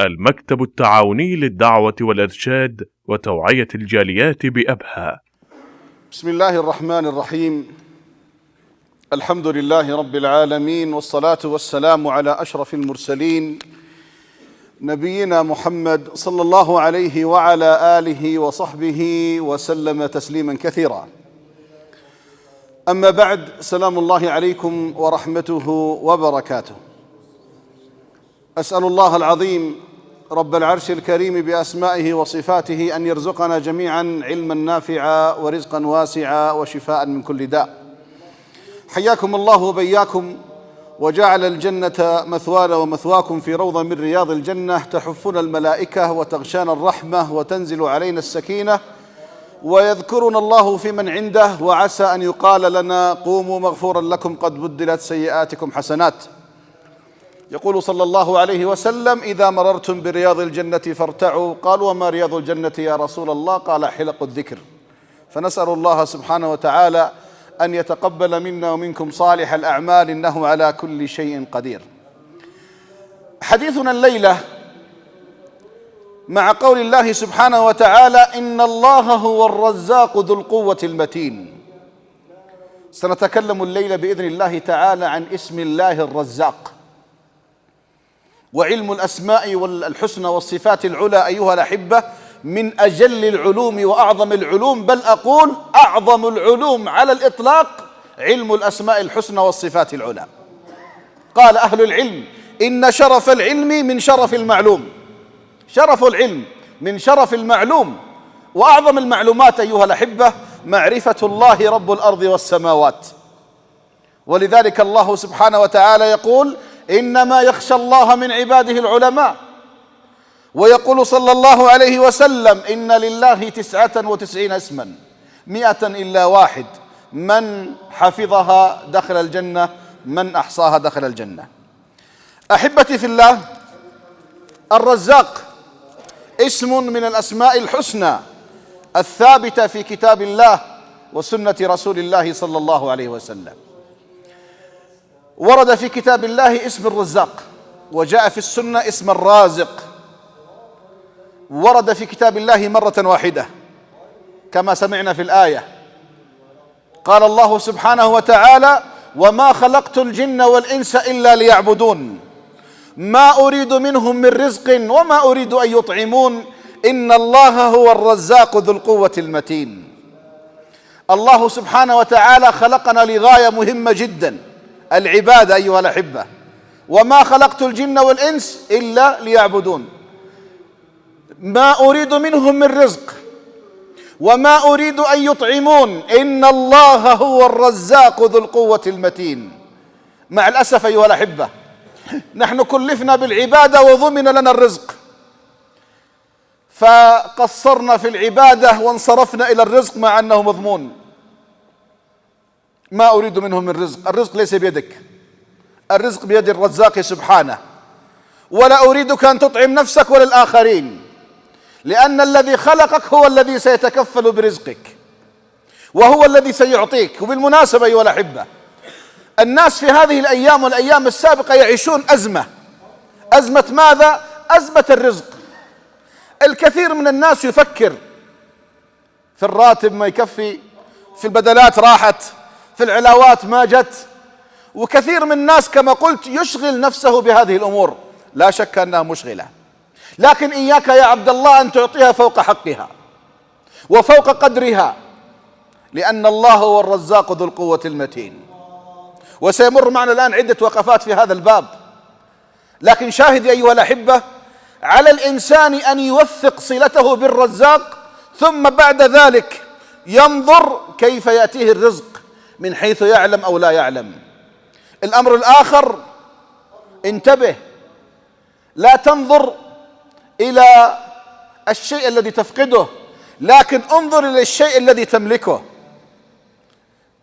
المكتب التعاوني للدعوة والإرشاد وتوعية الجاليات بأبها. بسم الله الرحمن الرحيم. الحمد لله رب العالمين، والصلاة والسلام على أشرف المرسلين نبينا محمد صلى الله عليه وعلى آله وصحبه وسلم تسليما كثيرا. أما بعد، سلام الله عليكم ورحمته وبركاته. أسأل الله العظيم رب العرش الكريم بأسمائه وصفاته أن يرزقنا جميعا علما نافعا ورزقا واسعا وشفاء من كل داء. حياكم الله وبياكم، وجعل الجنة مثوانا ومثواكم في روضة من رياض الجنة، تحفنا الملائكة وتغشانا الرحمة وتنزل علينا السكينة، ويذكرنا الله في من عنده، وعسى أن يقال لنا قوموا مغفورا لكم قد بدلت سيئاتكم حسنات. يقول صلى الله عليه وسلم: إذا مررتم برياض الجنة فارتعوا. قالوا: وما رياض الجنة يا رسول الله؟ قال: حلق الذكر. فنسأل الله سبحانه وتعالى أن يتقبل منا ومنكم صالح الأعمال، إنه على كل شيء قدير. حديثنا الليلة مع قول الله سبحانه وتعالى: إن الله هو الرزاق ذو القوة المتين. سنتكلم الليلة بإذن الله تعالى عن اسم الله الرزاق، وعلم الأسماء والحسنى والصفات العلى أيها الأحبة من أجل العلوم وأعظم العلوم، بل أقول أعظم العلوم على الإطلاق علم الأسماء الحسنى والصفات العلى. قال أهل العلم: إن شرف العلم من شرف المعلوم. شرف العلم من شرف المعلوم، وأعظم المعلومات أيها الأحبة معرفة الله رب الأرض والسماوات. ولذلك الله سبحانه وتعالى يقول: إنما يخشى الله من عباده العلماء. ويقول صلى الله عليه وسلم: إن لله 99 اسما 100 إلا واحد، من حفظها دخل الجنة، من أحصاها دخل الجنة. أحبتي في الله، الرزاق اسم من الأسماء الحسنى الثابتة في كتاب الله وسنة رسول الله صلى الله عليه وسلم. ورد في كتاب الله اسم الرزاق، وجاء في السنة اسم الرازق. ورد في كتاب الله مرة واحدة كما سمعنا في الآية. قال الله سبحانه وتعالى: وما خلقت الجن والإنس إلا ليعبدون ما أريد منهم من رزق وما أريد أن يطعمون إن الله هو الرزاق ذو القوة المتين. الله سبحانه وتعالى خلقنا لغاية مهمة جدا، العبادة أيها الأحبة. وما خلقت الجن والإنس إلا ليعبدون ما أريد منهم من رزق وما أريد أن يطعمون إن الله هو الرزاق ذو القوة المتين. مع الأسف أيها الأحبة، نحن كلفنا بالعبادة وضمن لنا الرزق، فقصرنا في العبادة وانصرفنا إلى الرزق مع أنه مضمون. ما أريد منهم من رزق، الرزق ليس بيدك، الرزق بيد الرزاق سبحانه. ولا أريدك أن تطعم نفسك ولا الآخرين، لأن الذي خلقك هو الذي سيتكفل برزقك، وهو الذي سيعطيك. وبالمناسبة أيها الأحبة، الناس في هذه الأيام والأيام السابقة يعيشون أزمة ماذا؟ أزمة الرزق. الكثير من الناس يفكر في الراتب ما يكفي، في البدلات راحت، في العلاوات ما جت. وكثير من الناس كما قلت يشغل نفسه بهذه الأمور، لا شك أنها مشغلة، لكن إياك يا عبد الله أن تعطيها فوق حقها وفوق قدرها، لأن الله هو الرزاق ذو القوة المتين. وسيمر معنا الآن عدة وقفات في هذا الباب، لكن شاهد أيها الأحبة، على الإنسان أن يوثق صلته بالرزاق، ثم بعد ذلك ينظر كيف يأتيه الرزق من حيث يعلم أو لا يعلم. الأمر الآخر، انتبه، لا تنظر إلى الشيء الذي تفقده، لكن انظر إلى الشيء الذي تملكه.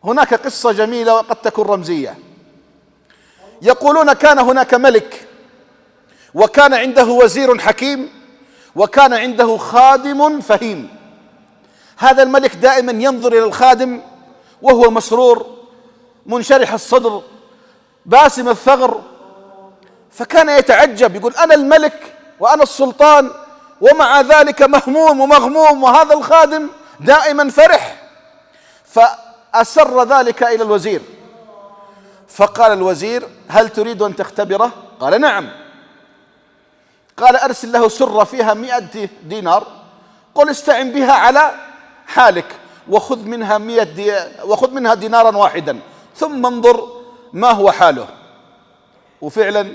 هناك قصة جميلة وقد تكون رمزية. يقولون كان هناك ملك، وكان عنده وزير حكيم، وكان عنده خادم فهيم. هذا الملك دائما ينظر إلى الخادم وهو مسرور منشرح الصدر باسم الثغر، فكان يتعجب، يقول: أنا الملك وأنا السلطان، ومع ذلك مهموم ومغموم، وهذا الخادم دائما فرح. فأسر ذلك إلى الوزير، فقال الوزير: هل تريد أن تختبره؟ قال: نعم. قال: أرسل له سرة فيها 100 دينار، قل استعن بها على حالك، وخذ منها دينارا واحدا، ثم انظر ما هو حاله. وفعلا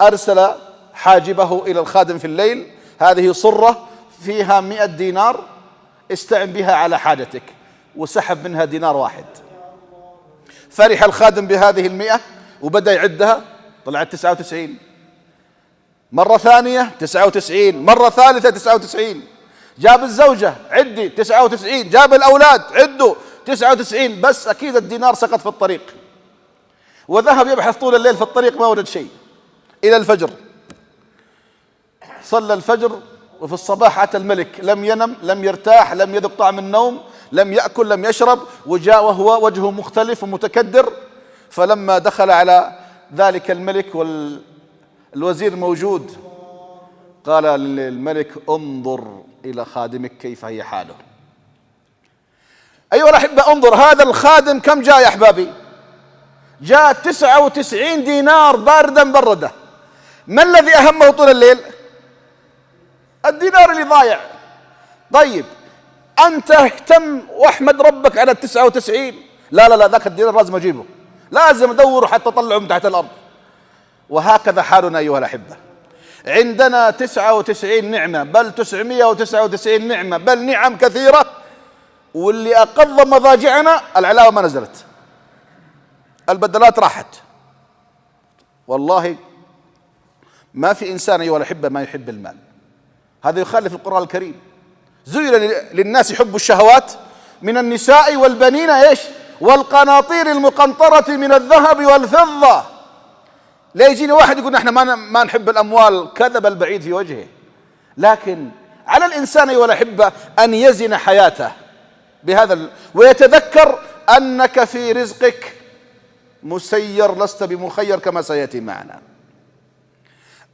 أرسل حاجبه إلى الخادم في الليل: هذه صرة فيها 100 دينار، استعن بها على حاجتك، وسحب منها دينار واحد. فرح الخادم بهذه 100 وبدأ يعدها، طلعت 99. مرة ثانية 99، مرة ثالثة 99. جاب الزوجة: عدي 99، جاب الأولاد: عدوا 99. بس أكيد الدينار سقط في الطريق، وذهب يبحث طول الليل في الطريق، ما وجد شيء إلى الفجر. صلى الفجر، وفي الصباح أتى الملك، لم ينم، لم يرتاح، لم يذق طعم النوم، لم يأكل، لم يشرب، وجاء وهو وجهه مختلف ومتكدر. فلما دخل على ذلك الملك والوزير موجود، قال للملك: انظر إلى خادمك كيف هي حاله. أيها الأحبة، انظر هذا الخادم كم جاء يا أحبابي؟ جاء 99 دينار باردا برده. ما الذي أهمه طول الليل؟ الدينار اللي ضايع. طيب أنت اهتم واحمد ربك على 99. لا ذاك الدينار لازم أجيبه، لازم أدور حتى أطلعه من تحت الأرض. وهكذا حالنا أيها الأحبة، عندنا 99 نعمة، بل 999 نعمة، بل نعم كثيرة، واللي أقض مضاجعنا العلاوة ما نزلت، البدلات راحت. والله ما في إنسان أيها الأحبة ما يحب المال، هذا يخالف القرآن الكريم. زين للناس حب الشهوات من النساء والبنين ايش؟ والقناطير المقنطرة من الذهب والفضة. لا يجيني واحد يقول احنا ما نحب الأموال، كذب البعيد في وجهه. لكن على الإنسان أيها الأحبة أن يزن حياته بهذا ويتذكر أنك في رزقك مسير، لست بمخير كما سيأتي معنا.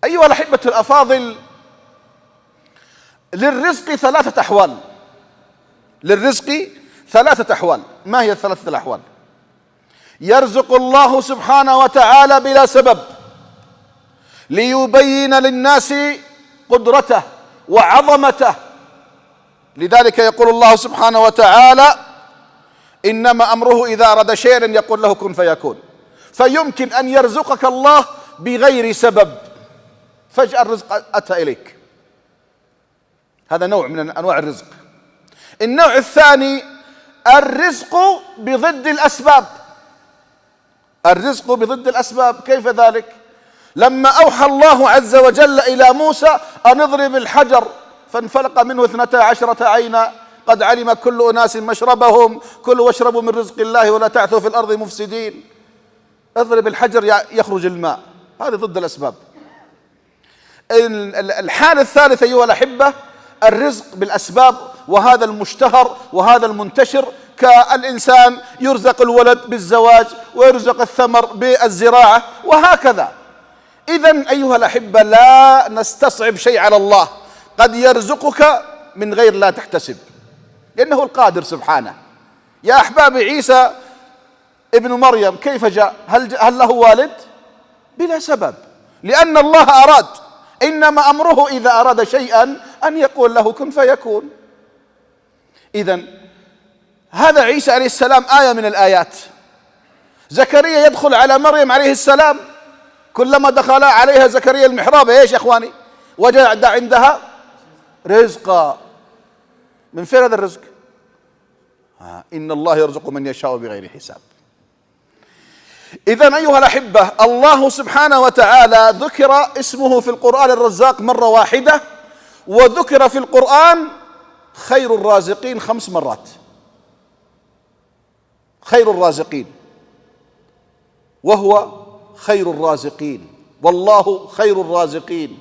أيها الأحبة الأفاضل، للرزق 3 أحوال. للرزق 3 أحوال. ما هي ال3 الأحوال؟ يرزق الله سبحانه وتعالى بلا سبب، ليبين للناس قدرته وعظمته. لذلك يقول الله سبحانه وتعالى: إنما أمره إذا أراد شيئا يقول له كن فيكون. فيمكن أن يرزقك الله بغير سبب، فجأة الرزق أتى إليك، هذا نوع من أنواع الرزق. النوع الثاني الرزق بضد الأسباب. الرزق بضد الأسباب، كيف ذلك؟ لما أوحى الله عز وجل إلى موسى أن اضرب الحجر فانفلق منه 12 عينا قد علم كل أناس مشربهم كلوا واشربوا من رزق الله ولا تعثوا في الأرض مفسدين. اضرب الحجر يخرج الماء، هذه ضد الأسباب. الحالة الثالثة أيها الأحبة الرزق بالأسباب، وهذا المشتهر وهذا المنتشر، كالإنسان يرزق الولد بالزواج ويرزق الثمر بالزراعة وهكذا. إذن أيها الأحبة لا نستصعب شيء على الله، قد يرزقك من غير لا تحتسب، لأنه القادر سبحانه. يا أحبابي، عيسى ابن مريم كيف جاء؟ هل له والد؟ بلا سبب، لأن الله أراد. إنما أمره إذا أراد شيئا أن يقول له كن فيكون. إذن هذا عيسى عليه السلام آية من الآيات. زكريا يدخل على مريم عليه السلام، كلما دخل عليها زكريا المحراب ايش يا اخواني؟ وجد عندها رزقا. من فين هذا الرزق؟ إن الله يرزق من يشاء بغير حساب. إذن أيها الأحبة، الله سبحانه وتعالى ذكر اسمه في القرآن الرزاق مرة واحدة، وذكر في القرآن خير الرازقين 5 مرات. خير الرازقين، وهو خير الرازقين، والله خير الرازقين.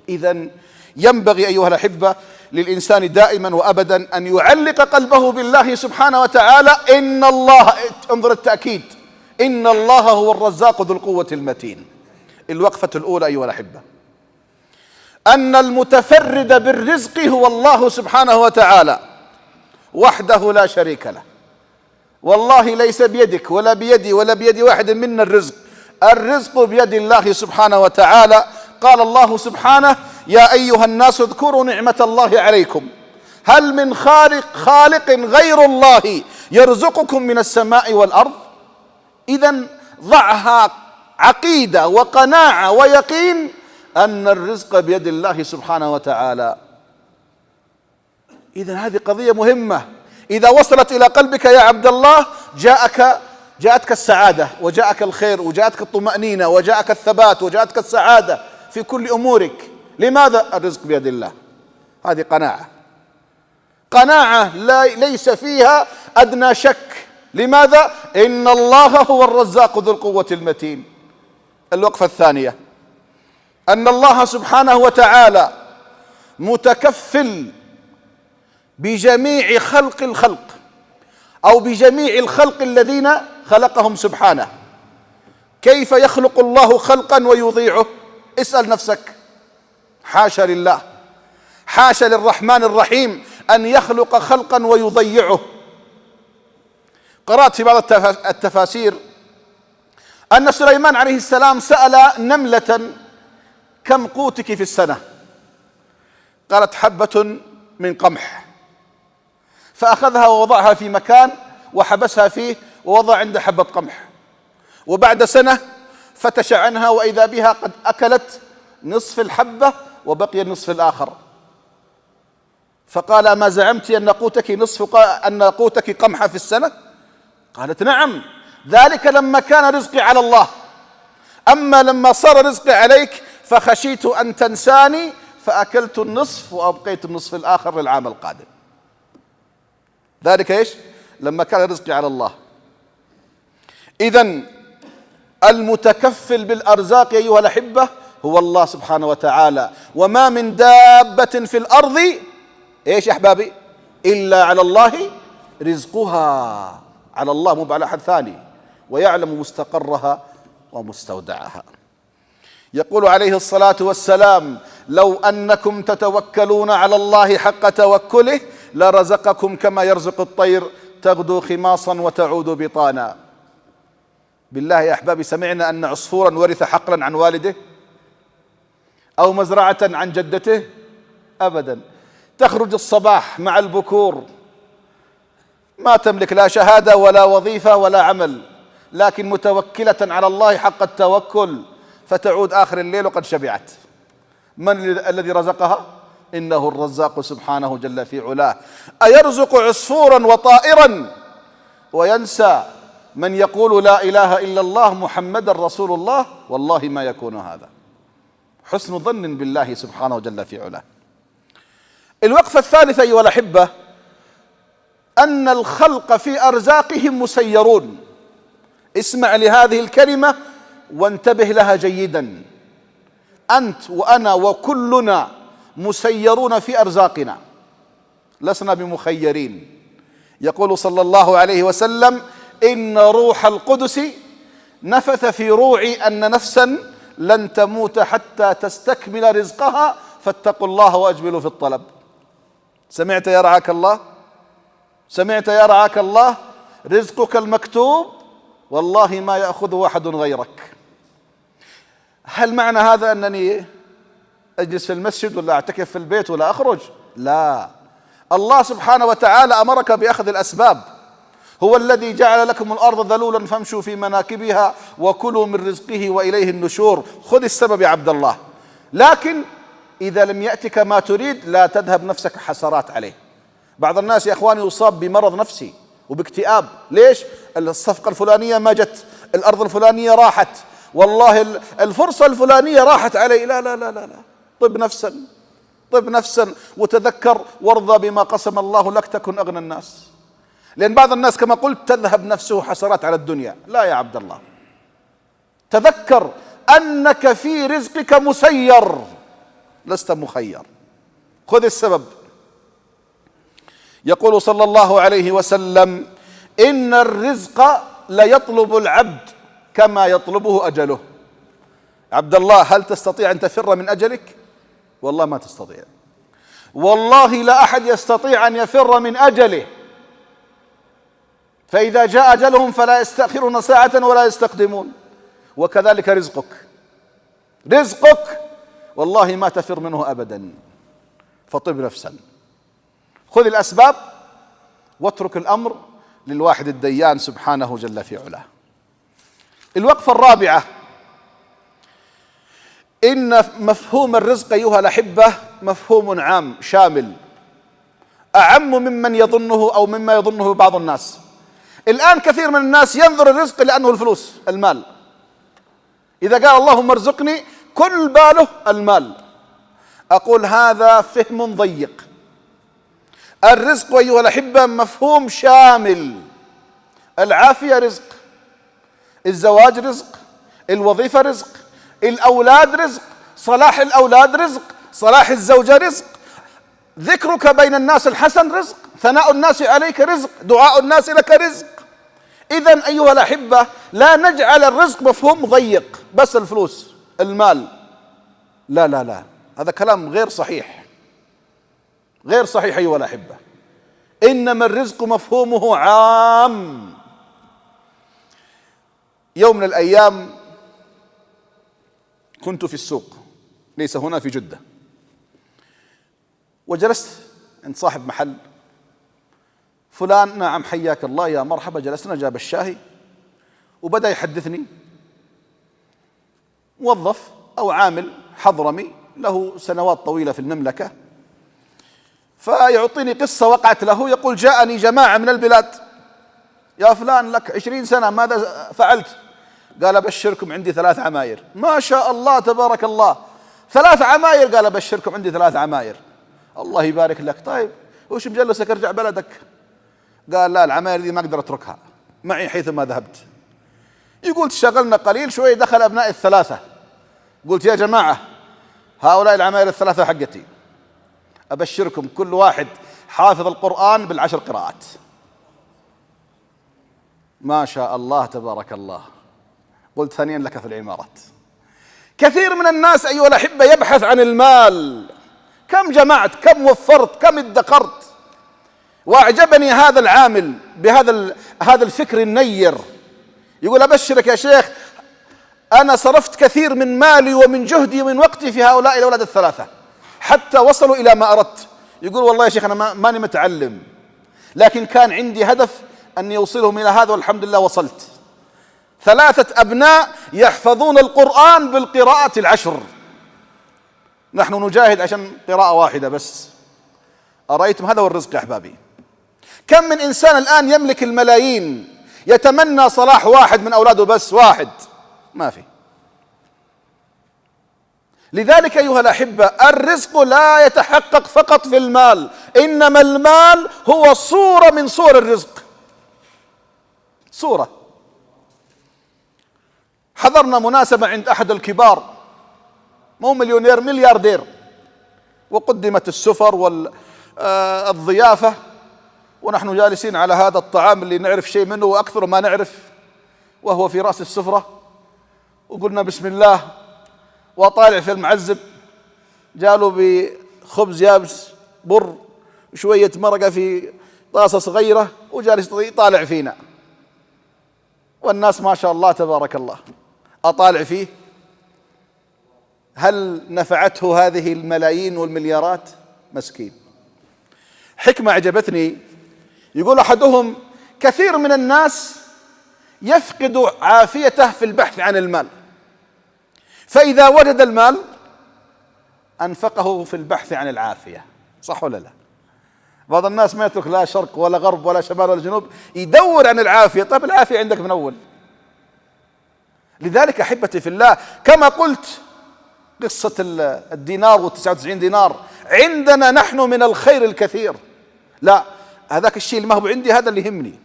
إذن ينبغي أيها الأحبة للإنسان دائما وأبدا أن يعلق قلبه بالله سبحانه وتعالى. إن الله، انظر التأكيد، إن الله هو الرزاق ذو القوة المتين. الوقفة الأولى أيها الأحبة، أن المتفرد بالرزق هو الله سبحانه وتعالى وحده لا شريك له. والله ليس بيدك ولا بيدي ولا بيد واحد منا الرزق، الرزق بيد الله سبحانه وتعالى. قال الله سبحانه: يا أيها الناس اذكروا نعمة الله عليكم هل من خالق غير الله يرزقكم من السماء والأرض. إذن ضعها عقيدة وقناعة ويقين أن الرزق بيد الله سبحانه وتعالى. إذن هذه قضية مهمة، إذا وصلت إلى قلبك يا عبد الله جاءتك السعادة وجاءك الخير وجاءتك الطمأنينة وجاءك الثبات وجاءتك السعادة في كل أمورك. لماذا؟ الرزق بيد الله. هذه قناعة ليس فيها أدنى شك. لماذا؟ إن الله هو الرزاق ذو القوة المتين. الوقفة الثانية: أن الله سبحانه وتعالى متكفل بجميع الخلق أو بجميع الخلق الذين خلقهم سبحانه. كيف يخلق الله خلقا ويضيعه؟ اسأل نفسك. حاشا لله، حاشا للرحمن الرحيم أن يخلق خلقا ويضيعه. قرأت في بعض التفاسير أن سليمان عليه السلام سأل نملة: كم قوتك في السنة؟ قالت: حبة من قمح. فأخذها ووضعها في مكان وحبسها فيه ووضع عند حبة قمح، وبعد سنة فتش عنها وإذا بها قد أكلت نصف الحبة وبقي النصف الآخر. فقال: ما زعمت أن قوتك قمحة في السنة؟ قالت: نعم، ذلك لما كان رزقي على الله، أما لما صار رزقي عليك فخشيت أن تنساني فأكلت النصف وأبقيت النصف الآخر للعام القادم. ذلك إيش؟ لما كان رزقي على الله. إذن المتكفل بالأرزاق أيها الأحبة هو الله سبحانه وتعالى. وما من دابة في الأرض إيش يا أحبابي إلا على الله رزقها، على الله مو على أحد ثاني، ويعلم مستقرها ومستودعها. يقول عليه الصلاة والسلام: لو أنكم تتوكلون على الله حق توكله لرزقكم كما يرزق الطير تغدو خماصا وتعود بطانا. بالله يا أحبابي، سمعنا أن عصفورا ورث حقلا عن والده أو مزرعة عن جدته؟ أبدا. تخرج الصباح مع البكور ما تملك لا شهادة ولا وظيفة ولا عمل، لكن متوكلة على الله حق التوكل، فتعود آخر الليل وقد شبعت. من الذي رزقها؟ إنه الرزاق سبحانه جل في علاه. أيرزق عصفورا وطائرا وينسى من يقول لا إله إلا الله محمد رسول الله؟ والله ما يكون هذا. حسن ظن بالله سبحانه جل في علاه. الوقفة الثالثة أيها الأحبة: أن الخلق في أرزاقهم مسيرون. اسمع لهذه الكلمة وانتبه لها جيدا. أنت وأنا وكلنا مسيرون في أرزاقنا، لسنا بمخيرين. يقول صلى الله عليه وسلم: إن روح القدس نفث في روعي أن نفسا لن تموت حتى تستكمل رزقها فاتقوا الله وأجملوا في الطلب. سمعت يا رعاك الله؟ سمعت يا رعاك الله؟ رزقك المكتوب والله ما يأخذه أحد غيرك. هل معنى هذا أنني أجلس في المسجد ولا أعتكف في البيت ولا أخرج؟ لا، الله سبحانه وتعالى أمرك بأخذ الأسباب. هو الذي جعل لكم الأرض ذلولا فامشوا في مناكبها وكلوا من رزقه وإليه النشور. خذ السبب يا عبد الله، لكن إذا لم يأتك ما تريد لا تذهب نفسك حسرات عليه. بعض الناس يا إخواني يصاب بمرض نفسي وباكتئاب. ليش؟ الصفقة الفلانية ما جت، الأرض الفلانية راحت، والله الفرصة الفلانية راحت علي. لا لا لا لا لا. طب نفسا وتذكر وارضى بما قسم الله لك تكن أغنى الناس. لأن بعض الناس كما قلت تذهب نفسه حسرات على الدنيا. لا يا عبد الله، تذكر أنك في رزقك مسير لست مخير. خذ السبب. يقول صلى الله عليه وسلم: إن الرزق ليطلب العبد كما يطلبه أجله. عبد الله، هل تستطيع أن تفر من أجلك؟ والله ما تستطيع. والله لا أحد يستطيع أن يفر من أجله، فإذا جاء أجلهم فلا يستأخرون ساعة ولا يستقدمون. وكذلك رزقك والله ما تفر منه أبدا. فطب نفسا، خذ الأسباب واترك الأمر للواحد الديان سبحانه جل في علاه. الوقفة الرابعة: إن مفهوم الرزق أيها الأحبة مفهوم عام شامل، أعم ممن يظنه أو مما يظنه بعض الناس. الآن كثير من الناس ينظر الرزق لأنه الفلوس، المال. إذا قال اللهم ارزقني كل باله المال. أقول هذا فهم ضيق. الرزق أيها الأحبة مفهوم شامل. العافية رزق، الزواج رزق، الوظيفة رزق، الأولاد رزق، صلاح الأولاد رزق، صلاح الزوجة رزق، ذكرك بين الناس الحسن رزق، ثناء الناس عليك رزق، دعاء الناس لك رزق. إذن أيها الأحبة لا نجعل الرزق مفهوم ضيق بس الفلوس المال. لا لا لا، هذا كلام غير صحيح، غير صحيح أيها الأحبة. إنما الرزق مفهومه عام. يوم من الأيام كنت في السوق، ليس هنا في جدة، وجلست عند صاحب محل. فلان: نعم حياك الله يا مرحبا. جلسنا، جاب الشاهي وبدأ يحدثني. موظف أو عامل حضرمي له سنوات طويلة في المملكة، فيعطيني قصة وقعت له. يقول: جاءني جماعة من البلاد: يا فلان لك 20 سنة ماذا فعلت؟ قال: أبشركم عندي 3 عماير. ما شاء الله تبارك الله، 3 عماير. قال: أبشركم عندي 3 عماير. الله يبارك لك. طيب وش مجلسك ارجع بلدك؟ قال: لا، العماير دي ما أقدر أتركها، معي حيثما ذهبت. يقول: تشغلنا قليل شوي، دخل أبنائي ال3. قلت: يا جماعة، هؤلاء العماير ال3 حقتي، أبشركم كل واحد حافظ القرآن بال10 قراءات. ما شاء الله تبارك الله. قلت: ثانيا لك في العمارات. كثير من الناس أيها الأحبة يبحث عن المال. كم جمعت، كم وفرت، كم ادخرت. وأعجبني هذا العامل هذا الفكر النير. يقول: أبشرك يا شيخ، أنا صرفت كثير من مالي ومن جهدي ومن وقتي في هؤلاء الأولاد ال3 حتى وصلوا إلى ما أردت. يقول: والله يا شيخ أنا ماني متعلم، لكن كان عندي هدف أن يوصلهم إلى هذا، والحمد لله وصلت. 3 أبناء يحفظون القرآن بالقراءة 10. نحن نجاهد عشان قراءة واحدة بس. أرأيتم؟ هذا هو الرزق يا أحبابي. كم من إنسان الآن يملك الملايين يتمنى صلاح واحد من أولاده، بس واحد ما في. لذلك أيها الأحبة الرزق لا يتحقق فقط في المال، إنما المال هو صورة من صور الرزق، صورة. حضرنا مناسبة عند أحد الكبار، مو مليونير، ملياردير، وقدمت السفر والضيافة، ونحن جالسين على هذا الطعام اللي نعرف شيء منه وأكثر ما نعرف، وهو في رأس السفرة. وقلنا بسم الله، وطالع في المعزب جالوا بخبز يابس، بر، وشوية مرقة في طاسة صغيرة، وجالس يطالع فينا. والناس ما شاء الله تبارك الله. أطالع فيه، هل نفعته هذه الملايين والمليارات؟ مسكين. حكمة عجبتني، يقول أحدهم: كثير من الناس يفقد عافيته في البحث عن المال، فإذا وجد المال أنفقه في البحث عن العافية. صح ولا لا؟ بعض الناس ما يترك لا شرق ولا غرب ولا شمال ولا جنوب، يدور عن العافية. طيب العافية عندك من أول. لذلك أحبتي في الله، كما قلت قصة الدينار و99 دينار، عندنا نحن من الخير الكثير. لا، هذاك الشيء اللي ما هو عندي هذا اللي يهمني.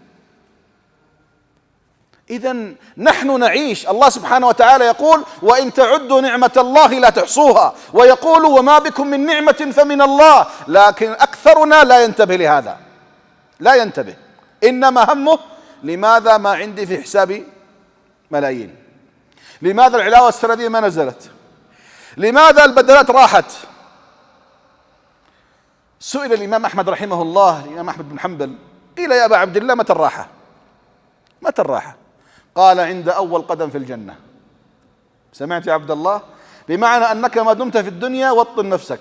إذن نحن نعيش. الله سبحانه وتعالى يقول: وإن تعدوا نعمة الله لا تحصوها، ويقول: وما بكم من نعمة فمن الله. لكن أكثرنا لا ينتبه لهذا، لا ينتبه. إنما همه: لماذا ما عندي في حسابي ملايين؟ لماذا العلاوة السردية ما نزلت؟ لماذا البدلات راحت؟ سئل الإمام أحمد رحمه الله، الإمام أحمد بن حنبل، قيل يا أبا عبد الله متى الراحة؟ متى الراحة؟ قال عند أول قدم في الجنة. سمعت يا عبد الله؟ بمعنى أنك ما دمت في الدنيا وطن نفسك،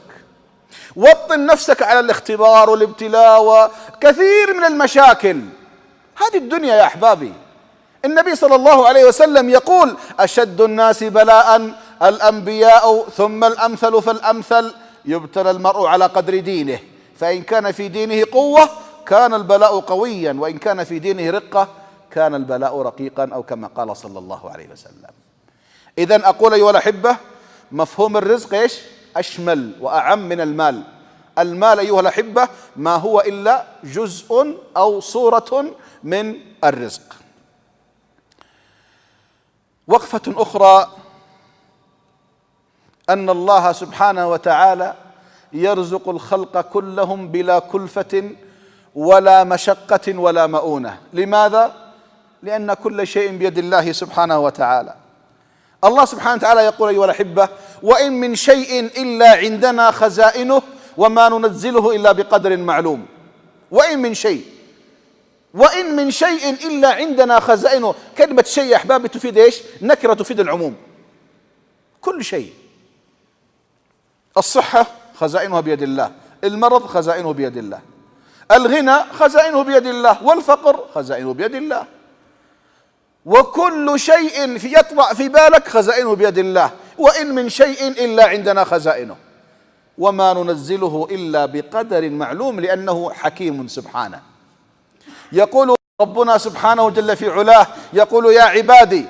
وطن نفسك على الاختبار والابتلاء وكثير من المشاكل. هذه الدنيا يا أحبابي. النبي صلى الله عليه وسلم يقول: أشد الناس بلاء الأنبياء ثم الأمثل فالأمثل، يبتلى المرء على قدر دينه، فإن كان في دينه قوة كان البلاء قويا، وإن كان في دينه رقة كان البلاء رقيقا، أو كما قال صلى الله عليه وسلم. إذن أقول أيها الأحبة، مفهوم الرزق إيش؟ أشمل وأعم من المال. المال أيها الأحبة ما هو إلا جزء أو صورة من الرزق. وقفة أخرى، أن الله سبحانه وتعالى يرزق الخلق كلهم بلا كلفة ولا مشقة ولا مؤونة. لماذا؟ لأن كل شيء بيد الله سبحانه وتعالى. الله سبحانه وتعالى يقول أيها الأحبة: وإن من شيء إلا عندنا خزائنه وما ننزله إلا بقدر معلوم. وإن من شيء، وإن من شيء إلا عندنا خزائنه. كلمة شيء يا أحبابي تفيد إيش؟ نكرة تفيد العموم. كل شيء. الصحة خزائنها بيد الله، المرض خزائنه بيد الله، الغنى خزائنه بيد الله، والفقر خزائنه بيد الله. وكل شيء يطرأ في بالك خزائنه بيد الله. وإن من شيء إلا عندنا خزائنه وما ننزله إلا بقدر معلوم، لأنه حكيم سبحانه. يقول ربنا سبحانه جل في علاه، يقول: يا عبادي،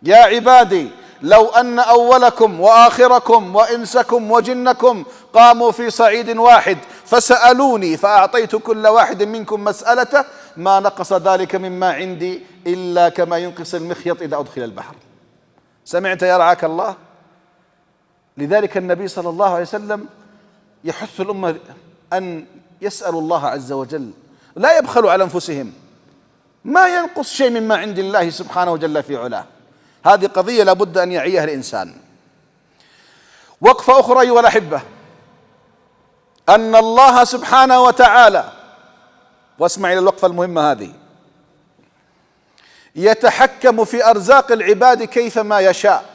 يا عبادي، لو أن أولكم وآخركم وإنسكم وجنكم قاموا في صعيد واحد فسألوني فأعطيت كل واحد منكم مسألته ما نقص ذلك مما عندي إلا كما ينقص المخيط إذا أدخل البحر. سمعت يا رعاك الله؟ لذلك النبي صلى الله عليه وسلم يحث الأمة أن يسألوا الله عز وجل، لا يبخلوا على أنفسهم، ما ينقص شيء مما عند الله سبحانه جل في علاه. هذه قضية لابد أن يعيها الإنسان. وقفة أخرى أيها الأحبة، أن الله سبحانه وتعالى، واسمع إلى الوقفة المهمة هذه، يتحكم في أرزاق العباد كيفما يشاء،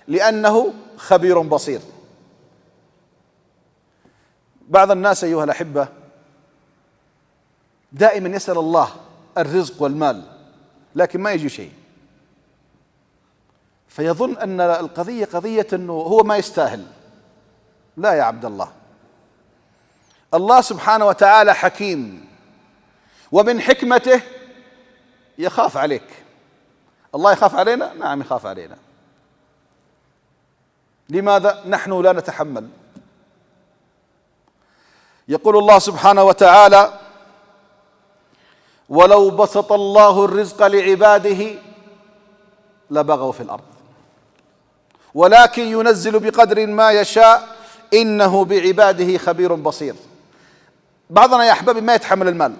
لأنه خبير بصير. بعض الناس أيها الأحبة دائما يسأل الله الرزق والمال، لكن ما يجي شيء، فيظن أن القضية قضية أنه هو ما يستاهل. لا يا عبد الله، الله سبحانه وتعالى حكيم، ومن حكمته يخاف عليك. الله يخاف علينا؟ نعم يخاف علينا. لماذا؟ نحن لا نتحمل. يقول الله سبحانه وتعالى: ولو بسط الله الرزق لعباده لبغوا في الأرض ولكن ينزل بقدر ما يشاء إنه بعباده خبير بصير. بعضنا يا أحبابي ما يتحمل المال،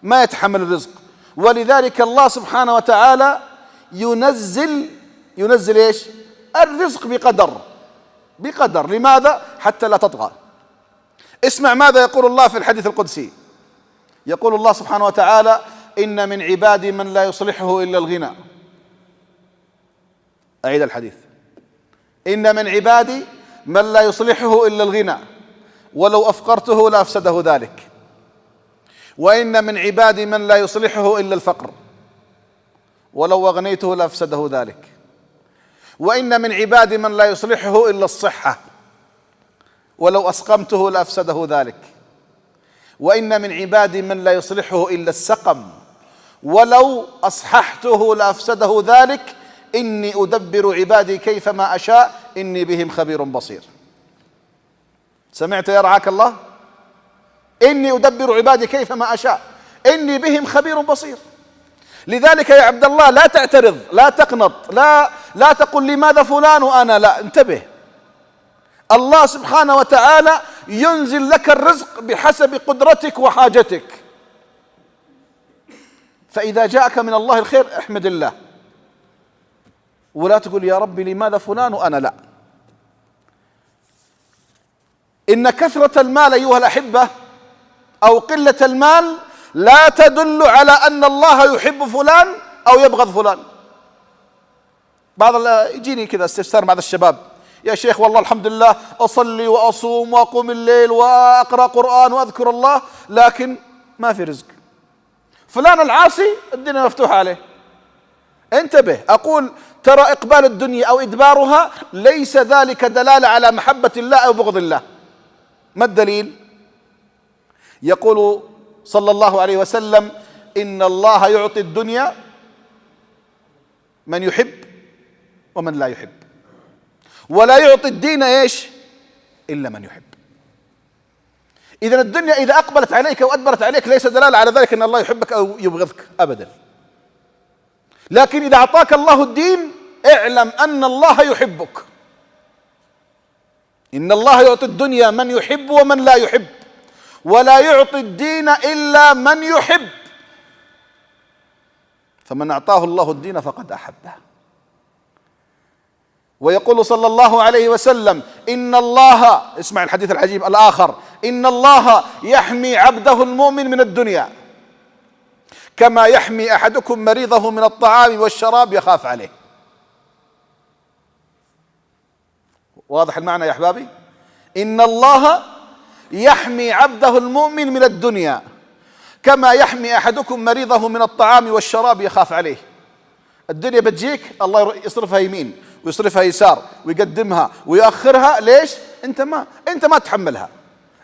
ما يتحمل الرزق، ولذلك الله سبحانه وتعالى ينزل إيش؟ الرزق بقدر. لماذا؟ حتى لا تطغى. اسمع ماذا يقول الله في الحديث القدسي. يقول الله سبحانه وتعالى: إن من عبادي من لا يصلحه إلا الغنى. أعيد الحديث: إن من عبادي من لا يصلحه إلا الغنى ولو أفقرته لأفسده ذلك، وإن من عبادي من لا يصلحه إلا الفقر ولو أغنيته لأفسده ذلك، وإن من عبادي من لا يصلحه إلا الصحة ولو أسقمته لأفسده ذلك، وإن من عبادي من لا يصلحه إلا السقم ولو أصححته لأفسده ذلك، إني أدبر عبادي كيفما أشاء إني بهم خبير بصير. سمعت يا رعاك الله؟ إني أدبر عبادي كيفما أشاء إني بهم خبير بصير. لذلك يا عبد الله لا تعترض، لا تقنط، لا تقل لماذا فلان وأنا لا. انتبه، الله سبحانه وتعالى ينزل لك الرزق بحسب قدرتك وحاجتك، فإذا جاءك من الله الخير احمد الله، ولا تقول يا ربي لماذا فلان وأنا لا. إن كثرة المال أيها الأحبة أو قلة المال لا تدل على أن الله يحب فلان أو يبغض فلان. يجيني كذا استفسار بعض الشباب: يا شيخ والله الحمد لله أصلي وأصوم وأقوم الليل وأقرأ قرآن وأذكر الله، لكن ما في رزق. فلان العاصي الدنيا مفتوحة عليه. انتبه، أقول ترى إقبال الدنيا أو إدبارها ليس ذلك دلالة على محبة الله أو بغض الله. ما الدليل؟ يقول صلى الله عليه وسلم: إن الله يعطي الدنيا من يحب ومن لا يحب، ولا يعطي الدين إيش إلا من يحب. إذن الدنيا إذا أقبلت عليك وأدبرت عليك ليس دلالة على ذلك أن الله يحبك أو يبغضك أبدا. لكن إذا أعطاك الله الدين اعلم أن الله يحبك. إن الله يعطي الدنيا من يحب ومن لا يحب، ولا يعطي الدين إلا من يحب، فمن أعطاه الله الدين فقد أحبه. ويقول صلى الله عليه وسلم: إن الله، اسمع الحديث العجيب الآخر: إن الله يحمي عبده المؤمن من الدنيا كما يحمي أحدكم مريضه من الطعام والشراب يخاف عليه. واضح المعنى يا أحبابي؟ إن الله يحمي عبده المؤمن من الدنيا كما يحمي أحدكم مريضه من الطعام والشراب يخاف عليه. الدنيا بتجيك الله يصرفها يمين ويصرفها يسار ويقدمها ويؤخرها. ليش؟ أنت ما تحملها،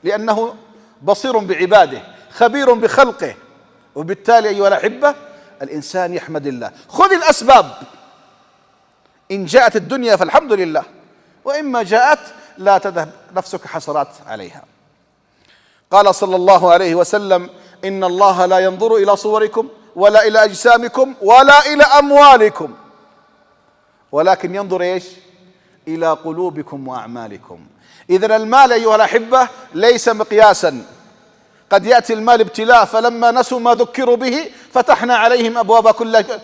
لأنه بصير بعباده خبير بخلقه. وبالتالي أيها الأحبة الإنسان يحمد الله. خذ الأسباب، إن جاءت الدنيا فالحمد لله، وإما جاءت لا تذهب نفسك حسرات عليها. قال صلى الله عليه وسلم: إن الله لا ينظر إلى صوركم ولا إلى أجسامكم ولا إلى أموالكم، ولكن ينظر إيش؟ إلى قلوبكم وأعمالكم. إذن المال أيها الأحبة ليس مقياسا. قد يأتي المال ابتلاء، فلما نسوا ما ذكروا به فتحنا عليهم أبواب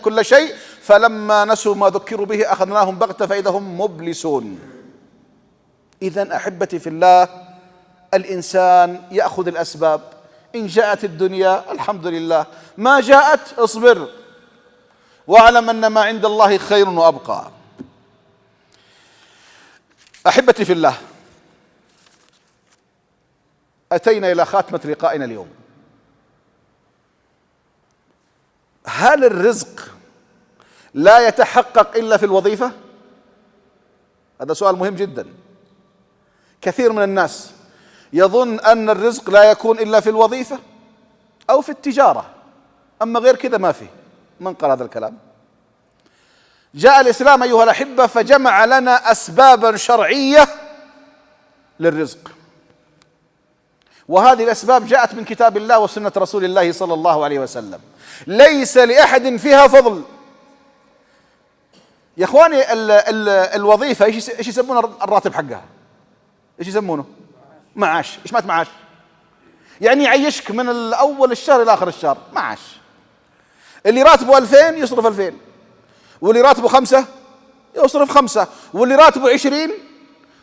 كل شيء، فلما نسوا ما ذكروا به أخذناهم بغتة فإذا هم مبلسون. إذن أحبتي في الله، الإنسان يأخذ الأسباب. إن جاءت الدنيا الحمد لله، ما جاءت اصبر واعلم أن ما عند الله خير وأبقى. أحبتي في الله، أتينا إلى خاتمة لقائنا اليوم. هل الرزق لا يتحقق إلا في الوظيفة؟ هذا سؤال مهم جدا. كثير من الناس يظن أن الرزق لا يكون إلا في الوظيفة أو في التجارة، أما غير كذا ما فيه. من قال هذا الكلام؟ جاء الإسلام أيها الأحبة فجمع لنا أسبابا شرعية للرزق، وهذه الأسباب جاءت من كتاب الله وسنة رسول الله صلى الله عليه وسلم، ليس لأحد فيها فضل. يا إخواني الوظيفة إيش يسمون الراتب حقها؟ إيش يسمونه؟ معاش. إيش معنى معاش؟ يعني يعيشك من أول الشهر إلى آخر الشهر معاش. اللي راتبه 2000 يصرف 2000، واللي راتبه 5 يصرف 5، واللي راتبه 20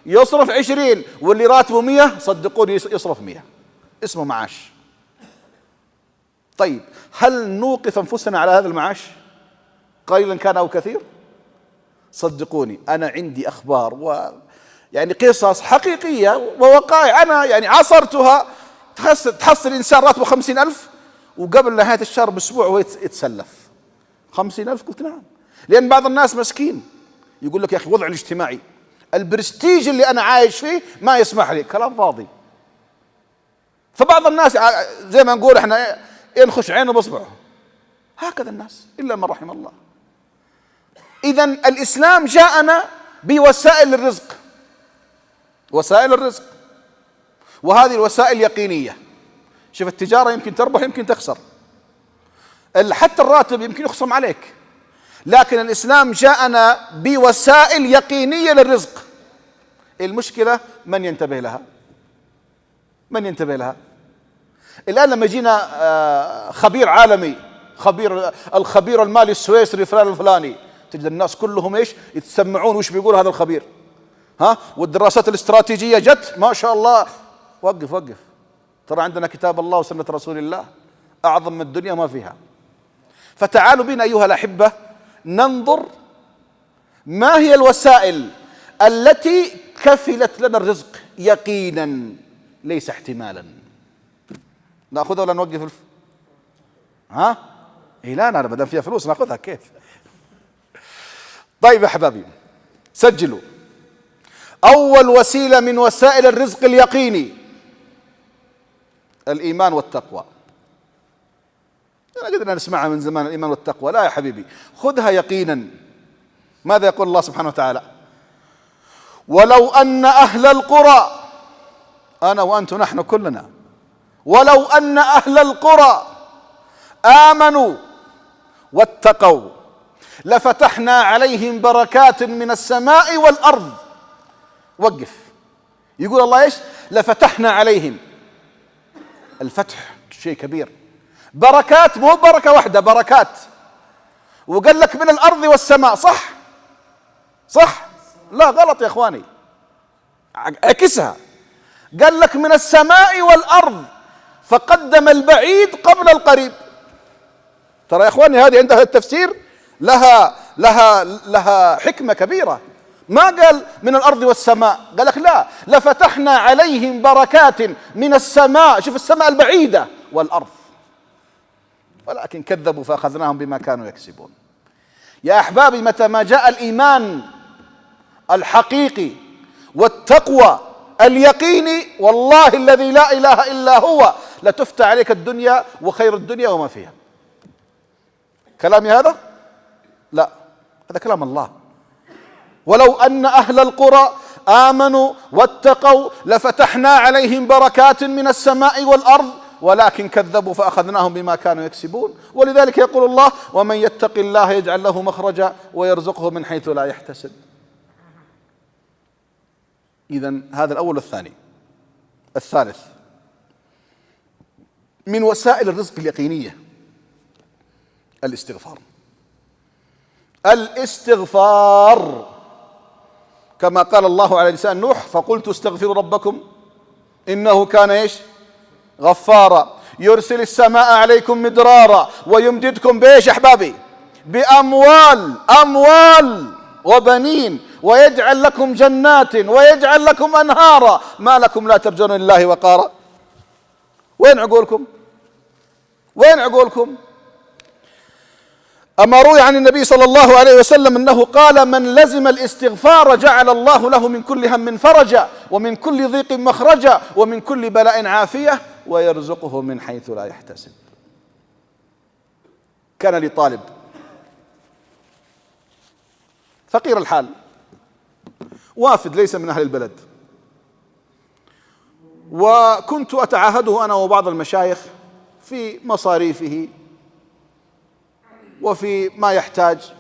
يصرف 20، واللي راتبه 100 صدقوني يصرف 100. اسمه معاش. طيب هل نوقف أنفسنا على هذا المعاش قليلا كان أو كثير؟ صدقوني أنا عندي أخبار يعني قصص حقيقية ووقائع أنا يعني عاصرتها. تحصل إنسان راتبه 50,000 وقبل نهاية الشهر بأسبوع هو يتسلف 50,000. قلت نعم، لأن بعض الناس مسكين يقول لك يا أخي وضع الاجتماعي البرستيج اللي أنا عايش فيه ما يسمح لي. كلام فاضي. فبعض الناس زي ما نقول احنا ينخش عينه بصبعه، هكذا الناس إلا من رحم الله. إذن الإسلام جاءنا بوسائل الرزق، وسائل الرزق، وهذه الوسائل يقينية. شوف التجارة يمكن تربح يمكن تخسر، حتى الراتب يمكن يخصم عليك، لكن الإسلام جاءنا بوسائل يقينية للرزق. المشكلة من ينتبه لها؟ من ينتبه لها؟ الآن لما يجينا خبير عالمي، الخبير المالي السويسري فلان الفلاني، تجد الناس كلهم ايش يتسمعون وش بيقول هذا الخبير. والدراسات الاستراتيجية جت ما شاء الله وقف وقف، ترى عندنا كتاب الله وسنة رسول الله أعظم من الدنيا ما فيها. فتعالوا بنا أيها الأحبة ننظر ما هي الوسائل التي كفلت لنا الرزق يقينا ليس احتمالا. ناخذها ولا نوقف ها؟ إيه لا، أنا بدل فيها فلوس ناخذها كيف؟ طيب يا أحبابي سجلوا، أول وسيلة من وسائل الرزق اليقيني الإيمان والتقوى. أنا قدرنا نسمعها من زمان، الإيمان والتقوى. لا يا حبيبي، خذها يقينا. ماذا يقول الله سبحانه وتعالى؟ ولو أن أهل القرى، أنا وأنت نحن كلنا، ولو أن أهل القرى آمنوا واتقوا لفتحنا عليهم بركات من السماء والأرض. وقف، يقول الله ايش؟ لفتحنا عليهم. الفتح شيء كبير، بركات، مو بركة واحدة، بركات. وقال لك من الأرض والسماء، صح؟ صح؟ لا غلط يا اخواني، عكسها، قال لك من السماء والأرض، فقدم البعيد قبل القريب. ترى يا اخواني هذه عندها التفسير لها حكمة كبيرة. ما قال من الأرض والسماء، قال لك لا، لفتحنا عليهم بركات من السماء، شوف السماء البعيدة، والأرض، ولكن كذبوا فأخذناهم بما كانوا يكسبون. يا أحبابي متى ما جاء الإيمان الحقيقي والتقوى اليقيني، والله الذي لا إله إلا هو لتفتح عليك الدنيا وخير الدنيا وما فيها. كلامي هذا؟ لا، هذا كلام الله. ولو أن أهل القرى آمنوا واتقوا لفتحنا عليهم بركات من السماء والأرض ولكن كذبوا فأخذناهم بما كانوا يكسبون. ولذلك يقول الله: ومن يتق الله يجعل له مخرجا ويرزقه من حيث لا يحتسب. إذن هذا الأول. والثاني الثالث من وسائل الرزق اليقينية الاستغفار. الاستغفار كما قال الله على لسان نوح: فقلت استغفروا ربكم إنه كان إيش؟ غفارا يرسل السماء عليكم مدرارا ويمددكم بإيش أحبابي؟ بأموال وبنين ويجعل لكم جنات ويجعل لكم أنهارا ما لكم لا ترجون لله وقارا. وين عقولكم؟ وين عقولكم؟ أما روي عن النبي صلى الله عليه وسلم أنه قال: من لزم الاستغفار جعل الله له من كل هم فرجا ومن كل ضيق مخرجا ومن كل بلاء عافية ويرزقه من حيث لا يحتسب. كان لي طالب فقير الحال وافد ليس من أهل البلد، وكنت أتعاهده أنا وبعض المشايخ في مصاريفه وفي ما يحتاج.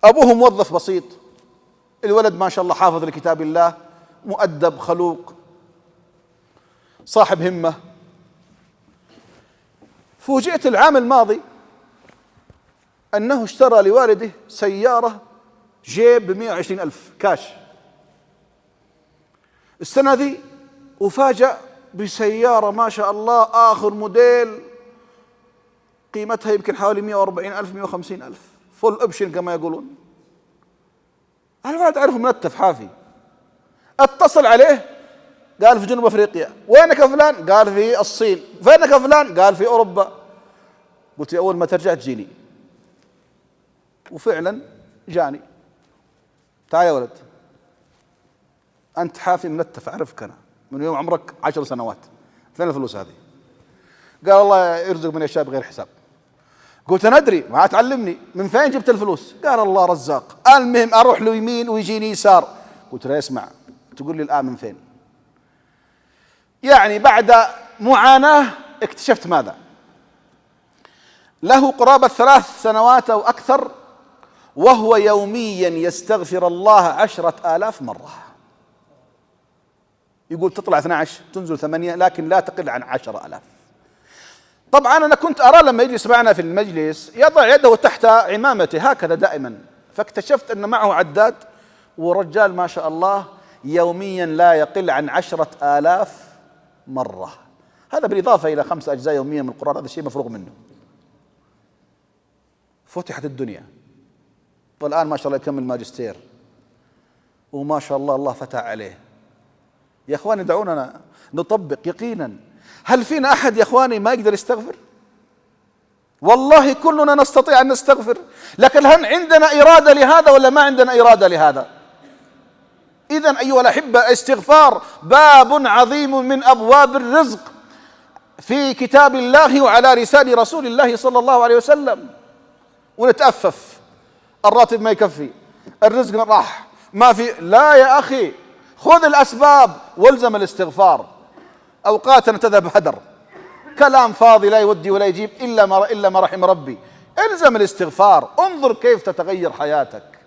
أبوه موظف بسيط، الولد ما شاء الله حافظ لكتاب الله، مؤدب خلوق صاحب همة. فوجئت العام الماضي أنه اشترى لوالده سيارة جيب ب120,000 كاش. السنة ذي أفاجأ بسيارة ما شاء الله آخر موديل قيمتها يمكن حوالي 140,000 150,000 فول اوبشن كما يقولون. الولد أعرفه منتف حافي. اتصل عليه قال: في جنوب أفريقيا. وينك يا فلان؟ قال: في الصين. فينك يا فلان؟ قال: في أوروبا. قلت: أول ما ترجع تجيني. وفعلا جاني. تعال يا ولد، أنت حافي منتف أعرفك أنا من يوم عمرك 10 سنوات، فين الفلوس هذه؟ قال: الله يرزق من يشاء بغير حساب. قلت: أنا أدري، ما تعلمني، من فين جبت الفلوس؟ قال: الله رزاق. المهم أروح له يمين ويجيني يسار. قلت له: اسمع، تقول لي الآن من فين؟ يعني بعد معاناة اكتشفت ماذا؟ له قرابة 3 سنوات أو أكثر وهو يوميا يستغفر الله 10,000 مرة. يقول تطلع 12 تنزل 8 لكن لا تقل عن 10,000. طبعا أنا كنت أرى لما يجلس معنا في المجلس يضع يده تحت عمامته هكذا دائما، فاكتشفت أن معه عداد ورجال ما شاء الله يوميا لا يقل عن 10,000 مرة. هذا بالإضافة إلى 5 أجزاء يوميا من القرآن، هذا شيء مفروغ منه. فتحت الدنيا، والآن ما شاء الله يكمل ماجستير، وما شاء الله الله فتح عليه. يا إخواني دعونا نطبق يقينا. هل فينا أحد يا إخواني ما يقدر يستغفر؟ والله كلنا نستطيع أن نستغفر، لكن هل عندنا إرادة لهذا ولا ما عندنا إرادة لهذا؟ إذن أيها الأحبة، الاستغفار باب عظيم من أبواب الرزق في كتاب الله وعلى لسان رسول الله صلى الله عليه وسلم. ونتأفف، الراتب ما يكفي، الرزق راح ما في، لا يا أخي، خذ الأسباب والزم الاستغفار. أوقاتنا تذهب هدر، كلام فاضي لا يودي ولا يجيب إلا ما رحم ربي. الزم الاستغفار، انظر كيف تتغير حياتك.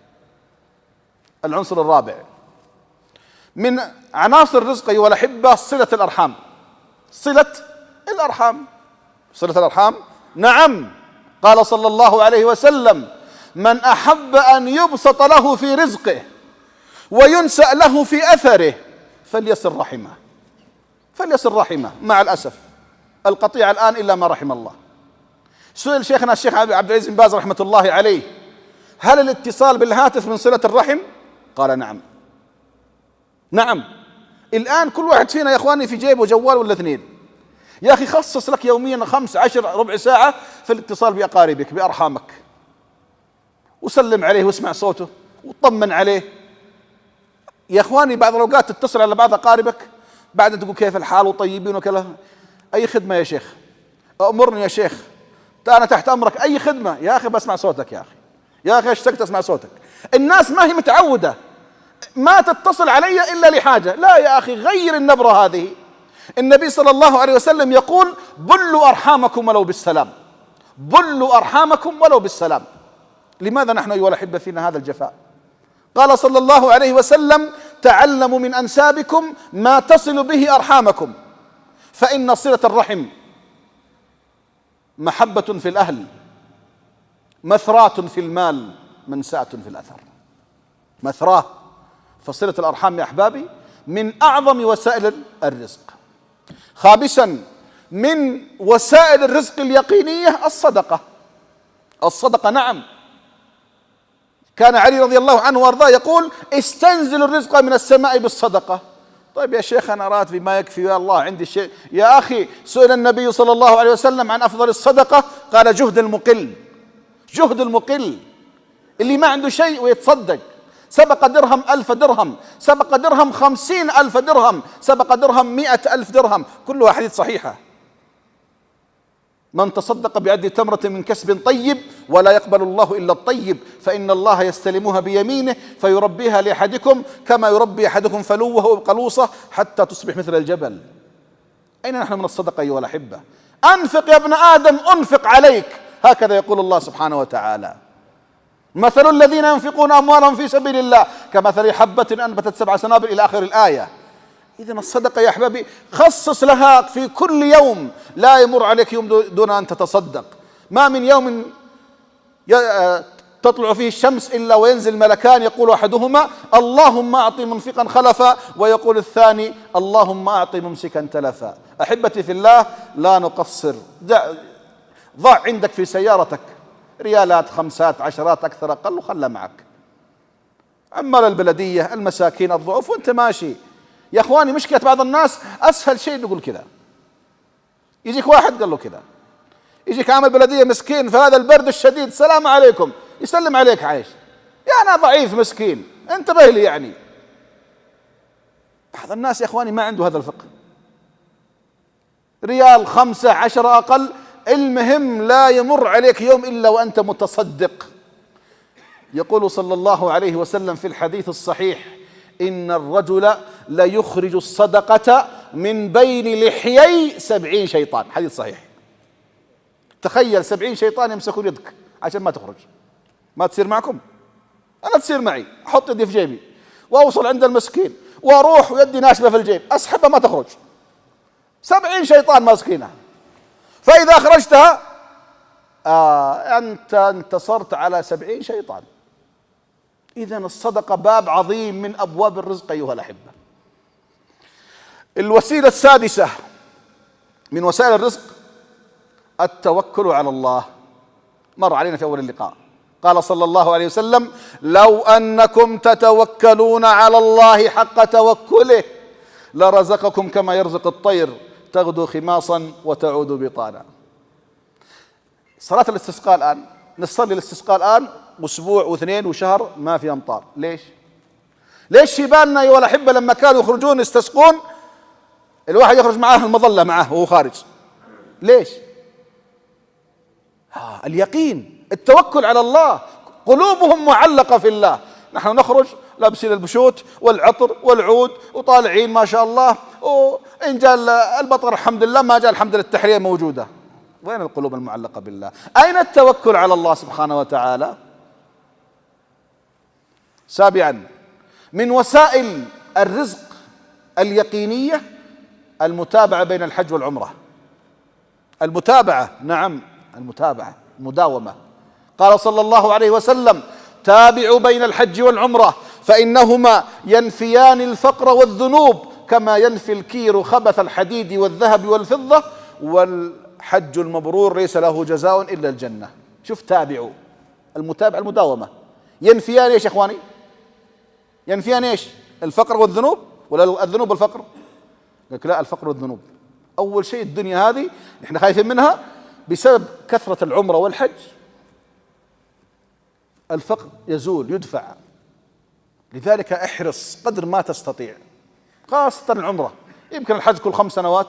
العنصر الرابع من عناصر الرزق أيها الأحبة صلة الأرحام. صلة الأرحام، صلة الأرحام، نعم، قال صلى الله عليه وسلم: من أحب أن يبسط له في رزقه وينسأ له في أثره فليصل رحمه. فليصل رحمه. مع الأسف القطيع الآن إلا ما رحم الله. سئل شيخنا الشيخ عبد العزيز بن باز رحمة الله عليه: هل الاتصال بالهاتف من صلة الرحم؟ قال نعم. نعم. الآن كل واحد فينا يا إخواني في جيبه جوال ولا 2. يا أخي خصص لك يوميا 5 10 ربع ساعة في الاتصال بأقاربك بأرحامك، وسلم عليه واسمع صوته وطمن عليه. يا إخواني بعض الأوقات تتصل على بعض أقاربك بعد تقول كيف الحال وطيبين وكذا، أي خدمة يا شيخ، أمرني يا شيخ، أنا تحت أمرك، أي خدمة يا أخي، بسمع صوتك يا أخي، يا أخي اشتقت أسمع صوتك. الناس ما هي متعودة، ما تتصل علي إلا لحاجة. لا يا أخي، غير النبرة هذه. النبي صلى الله عليه وسلم يقول: بلوا أرحامكم ولو بالسلام. بلوا أرحامكم ولو بالسلام. لماذا نحن أيها الأحبة فينا هذا الجفاء؟ قال صلى الله عليه وسلم: تعلموا من أنسابكم ما تصل به أرحامكم، فإن صلة الرحم محبة في الأهل، مثراة في المال، منساة في الأثر. مثراه. فصلة الأرحام يا أحبابي من أعظم وسائل الرزق. خامسا من وسائل الرزق اليقينية الصدقة. الصدقة، نعم، كان علي رضي الله عنه وارضاه يقول: استنزل الرزق من السماء بالصدقة. طيب يا شيخ أنا راتبي ما يكفي، يا الله عندي شيء. يا أخي سئل النبي صلى الله عليه وسلم عن أفضل الصدقة، قال: جهد المقل. جهد المقل، اللي ما عنده شيء ويتصدق. سبق درهم 1000 درهم، سبق درهم 50,000 درهم، سبق درهم 100,000 درهم، كلها حديث صحيحة. من تصدق بعد تمرة من كسب طيب ولا يقبل الله إلا الطيب فإن الله يستلمها بيمينه فيربيها لأحدكم كما يربي أحدكم فلوه أو قلوصه حتى تصبح مثل الجبل. أين نحن من الصدقة أيها الأحبة؟ أنفق يا ابن آدم أنفق عليك، هكذا يقول الله سبحانه وتعالى: مثل الذين ينفقون أموالهم في سبيل الله كمثل حبة أنبتت 7 سنابل إلى آخر الآية. إذن الصدقة يا أحبابي خصص لها في كل يوم، لا يمر عليك يوم دون أن تتصدق. ما من يوم تطلع فيه الشمس إلا وينزل ملكان، يقول أحدهما: اللهم أعط منفقا خلفا، ويقول الثاني: اللهم أعط ممسكا تلفا. أحبتي في الله، لا نقصر. ضع عندك في سيارتك ريالات، 5 10 أكثر أقل، وخلها معك. عمال البلدية، المساكين، الضعوف، وانت ماشي. يا اخواني مشكلة بعض الناس اسهل شيء نقول كذا. يجيك واحد قال له كذا، يجيك عامل بلدية مسكين في هذا البرد الشديد: السلام عليكم، يسلم عليك عايش. يا انا ضعيف مسكين، انتبه لي. يعني بعض الناس يا اخواني ما عنده هذا الفقه. ريال 5 10 اقل، المهم لا يمر عليك يوم الا وانت متصدق. يقول صلى الله عليه وسلم في الحديث الصحيح: إن الرجل ليخرج الصدقة من بين لحيي 70 شيطان. حديث صحيح. تخيل 70 شيطان يمسكون يدك عشان ما تخرج. ما تصير معكم؟ أنا تصير معي. أحط يدي في جيبي وأوصل عند المسكين وأروح ويدي ناشبة في الجيب، أسحبها ما تخرج. 70 شيطان ماسكينها. فإذا أخرجتها أنت انتصرت على 70 شيطان. إذن الصدقة باب عظيم من أبواب الرزق أيها الأحبة. الوسيلة السادسة من وسائل الرزق التوكل على الله، مر علينا في أول اللقاء. قال صلى الله عليه وسلم: لو أنكم تتوكلون على الله حق توكله لرزقكم كما يرزق الطير تغدو خماصا وتعود بطانا. صلاة الاستسقاء الآن، نصلي الاستسقاء الآن أسبوع واثنين وشهر ما في أمطار. ليش شيباننا أيها الأحبة لما كانوا يخرجون يستسقون الواحد يخرج معاه المظلة معه وهو خارج؟ ليش؟ اليقين، التوكل على الله، قلوبهم معلقة في الله. نحن نخرج لابسين البشوت والعطر والعود وطالعين ما شاء الله، وإن جاء البطر الحمد لله، ما جاء الحمد لله التحرية موجودة. وين القلوب المعلقة بالله؟ أين التوكل على الله سبحانه وتعالى؟ سابعا من وسائل الرزق اليقينية المتابعة بين الحج والعمرة. المتابعة، نعم، المتابعة، مداومة. قال صلى الله عليه وسلم: تابعوا بين الحج والعمرة فإنهما ينفيان الفقر والذنوب كما ينفي الكير خبث الحديد والذهب والفضة، والحج المبرور ليس له جزاء إلا الجنة. شوف، تابعوا، المتابعة، المداومة. ينفيان ايش يا اخواني؟ ينفيان ايش؟ الفقر والذنوب ولا الذنوب والفقر؟ لك لا، الفقر والذنوب. أول شيء الدنيا هذه احنا خايفين منها بسبب كثرة العمرة والحج، الفقر يزول يدفع. لذلك احرص قدر ما تستطيع، خاصة العمرة. يمكن الحج كل 5 سنوات.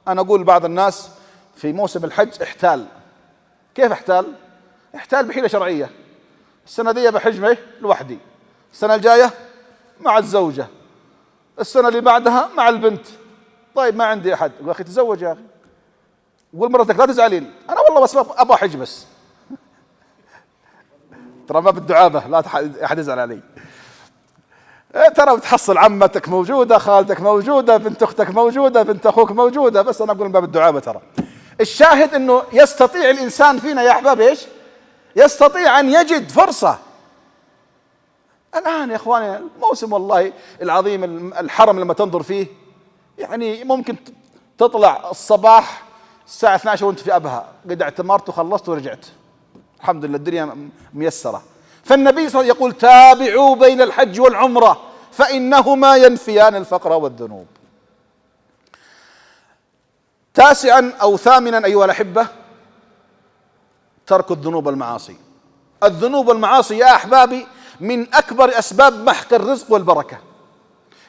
أنا أقول لبعض الناس في موسم الحج احتال. كيف احتال؟ احتال بحيلة شرعية. السنة دي بحج لوحدي، السنة الجاية مع الزوجة، السنة اللي بعدها مع البنت. طيب ما عندي أحد. يقول: أخي تزوج يا أخي. قول مرتك لا تزعلين، أنا والله بس أبغى حج بس. ترى ما بالدعابة، لا أحد يزعل علي. ترى بتحصل عمتك موجودة، خالتك موجودة، بنت أختك موجودة، بنت أخوك موجودة، بس أنا أقول من باب الدعابة. ترى الشاهد أنه يستطيع الإنسان فينا يا أحباب إيش؟ يستطيع أن يجد فرصة. الآن يا إخواني الموسم والله العظيم، الحرم لما تنظر فيه يعني ممكن تطلع الصباح الساعة 12 وانت في أبها قد اعتمرت وخلصت ورجعت، الحمد لله الدنيا ميسرة. فالنبي صلى الله عليه وسلم يقول: تابعوا بين الحج والعمرة فإنهما ينفيان الفقر والذنوب. تاسعا أو ثامنا أيها الأحبة ترك الذنوب والمعاصي. الذنوب والمعاصي يا أحبابي من أكبر أسباب محق الرزق والبركة.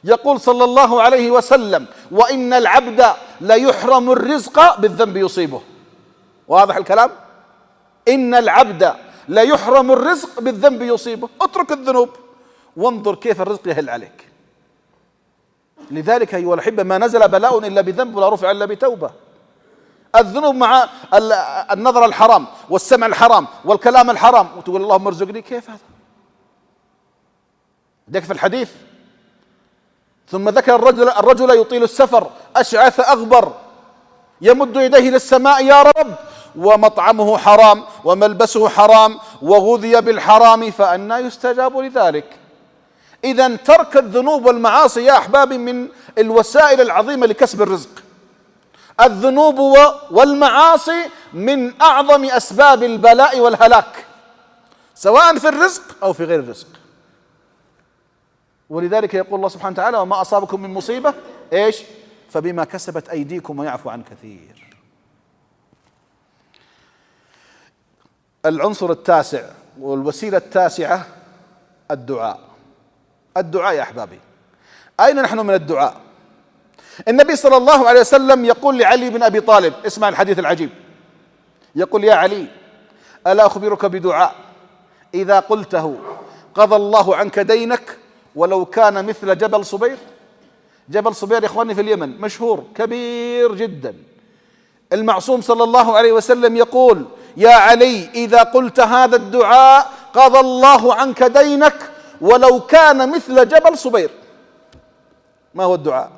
يقول صلى الله عليه وسلم: وإن العبد ليحرم الرزق بالذنب يصيبه. واضح الكلام؟ إن العبد ليحرم الرزق بالذنب يصيبه. اترك الذنوب وانظر كيف الرزق يهل عليك. لذلك أيها الأحبة ما نزل بلاء إلا بذنب ولا رفع إلا بتوبة. الذنوب مع النظر الحرام والسمع الحرام والكلام الحرام، وتقول اللهم ارزقني، كيف هذا؟ ذلك في الحديث: ثم ذكر الرجل يطيل السفر أشعث أغبر يمد يديه للسماء: يا رب، ومطعمه حرام وملبسه حرام وغذي بالحرام فأنى يستجاب لذلك. إذن ترك الذنوب والمعاصي يا أحبابي من الوسائل العظيمة لكسب الرزق. الذنوب والمعاصي من أعظم أسباب البلاء والهلاك، سواء في الرزق أو في غير الرزق. ولذلك يقول الله سبحانه وتعالى: وما أصابكم من مصيبة إيش؟ فبما كسبت أيديكم ويعفو عن كثير. العنصر التاسع والوسيلة التاسعة الدعاء. الدعاء يا أحبابي، أين نحن من الدعاء؟ النبي صلى الله عليه وسلم يقول لعلي بن أبي طالب، اسمع الحديث العجيب، يقول: يا علي، ألا أخبرك بدعاء إذا قلته قضى الله عنك دينك ولو كان مثل جبل صبير؟ جبل صبير يا إخواني في اليمن، مشهور كبير جدا. المعصوم صلى الله عليه وسلم يقول: يا علي، إذا قلت هذا الدعاء قضى الله عنك دينك ولو كان مثل جبل صبير. ما هو الدعاء؟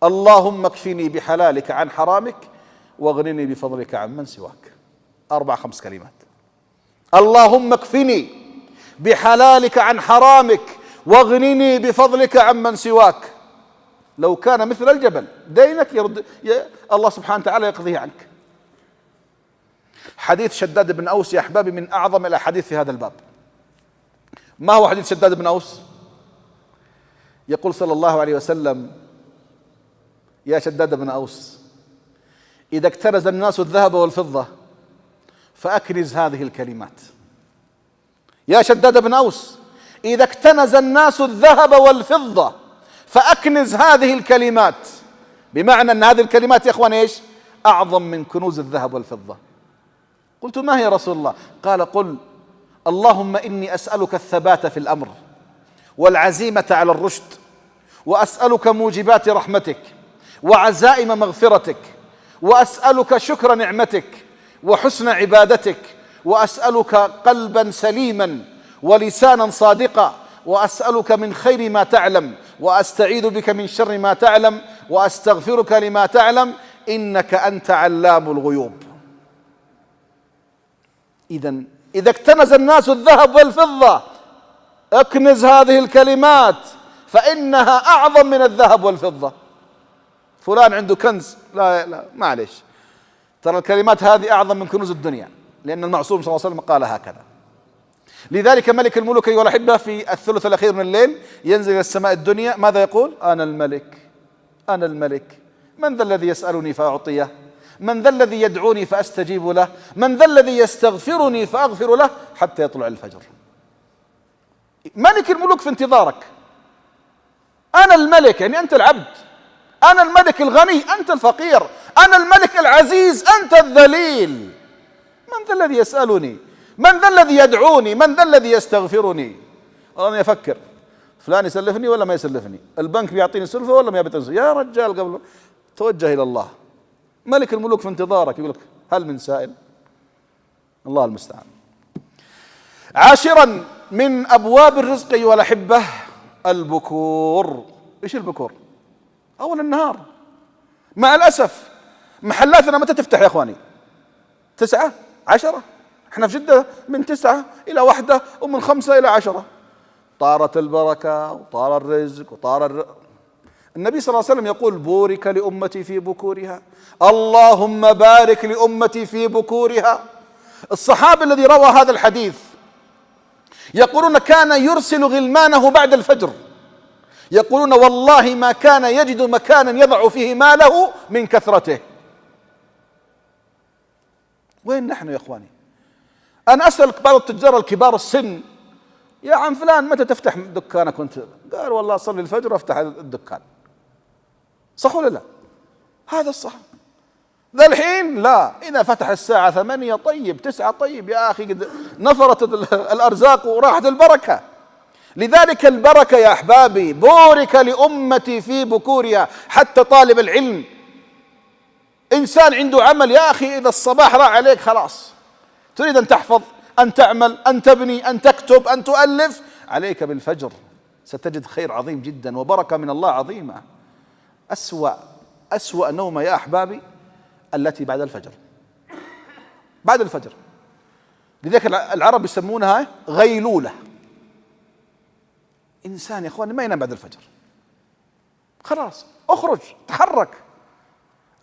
اللهم اكفني بحلالك عن حرامك واغنني بفضلك عن من سواك. 4-5 كلمات. اللهم اكفني بحلالك عن حرامك، واغنني بفضلك عمن سواك. لو كان مثل الجبل دينك يرد الله سبحانه وتعالى يقضيه عنك. حديث شداد بن أوس يا أحبابي من أعظم الأحاديث في هذا الباب. ما هو حديث شداد بن أوس؟ يقول صلى الله عليه وسلم: يا شداد بن أوس، إذا اكتنز الناس الذهب والفضة فأكنز هذه الكلمات. يا شداد بن أوس، إذا اكتنز الناس الذهب والفضة فأكنز هذه الكلمات. بمعنى أن هذه الكلمات يا إخوان إيش؟ أعظم من كنوز الذهب والفضة. قلت: ما هي يا رسول الله؟ قال: قل اللهم إني أسألك الثبات في الأمر والعزيمة على الرشد، وأسألك موجبات رحمتك وعزائم مغفرتك، وأسألك شكر نعمتك وحسن عبادتك، وأسألك قلبا سليما ولسانا صادقا، وأسألك من خير ما تعلم، وأستعيذ بك من شر ما تعلم، وأستغفرك لما تعلم، إنك أنت علام الغيوب. إذا اكتنز الناس الذهب والفضة اكنز هذه الكلمات فإنها أعظم من الذهب والفضة. فلان عنده كنز، لا معليش، ترى الكلمات هذه أعظم من كنوز الدنيا، لأن المعصوم صلى الله عليه وسلم قال هكذا. لذلك ملك الملوك أيها الأحبة في الثلث الأخير من الليل ينزل إلى السماء الدنيا، ماذا يقول؟ أنا الملك، أنا الملك، من ذا الذي يسألني فأعطيه؟ من ذا الذي يدعوني فأستجيب له؟ من ذا الذي يستغفرني فأغفر له حتى يطلع الفجر؟ ملك الملوك في انتظارك. أنا الملك يعني أنت العبد، أنا الملك الغني أنت الفقير، أنا الملك العزيز أنت الذليل. من ذا الذي يسألني؟ من ذا الذي يدعوني؟ من ذا الذي يستغفرني؟ أنا أفكر فلان يسلفني ولا ما يسلفني، البنك بيعطيني سلفة ولا ما بيعطيني سلفة. يا رجال قبل توجه إلى الله. ملك الملوك في انتظارك يقول لك هل من سائل؟ الله المستعان. عاشرا من أبواب الرزق أيها الأحبة البكور. إيش البكور؟ أول النهار. مع الأسف محلاتنا متى تفتح يا أخواني؟ 9 10. احنا في جدة من 9 إلى 1 ومن 5 إلى 10. طارت البركة وطار الرزق النبي صلى الله عليه وسلم يقول: بورك لأمتي في بكورها، اللهم بارك لأمتي في بكورها. الصحابي الذي روى هذا الحديث يقولون كان يرسل غلمانه بعد الفجر، يقولون والله ما كان يجد مكانا يضع فيه ماله من كثرته. وين نحن يا اخواني؟ انا اسال بعض التجار الكبار السن: يا عم فلان متى تفتح دكانك؟ وانت قال: والله اصلي الفجر وافتح الدكان. صح ولا لا؟ هذا الصح. ذا الحين لا، اذا فتح الساعه 8 طيب، 9 طيب، يا اخي قد نفرت الارزاق وراحت البركه. لذلك البركه يا احبابي، بورك لامتي في بكورها. حتى طالب العلم، انسان عنده عمل يا اخي، اذا الصباح راح عليك خلاص، تريد ان تحفظ، ان تعمل، ان تبني، ان تكتب، ان تؤلف، عليك بالفجر، ستجد خير عظيم جدا وبركه من الله عظيمه. أسوأ نومة يا أحبابي التي بعد الفجر، بعد الفجر. لذلك العرب يسمونها غيلولة. إنسان يا أخواني ما ينام بعد الفجر، خلاص اخرج تحرك.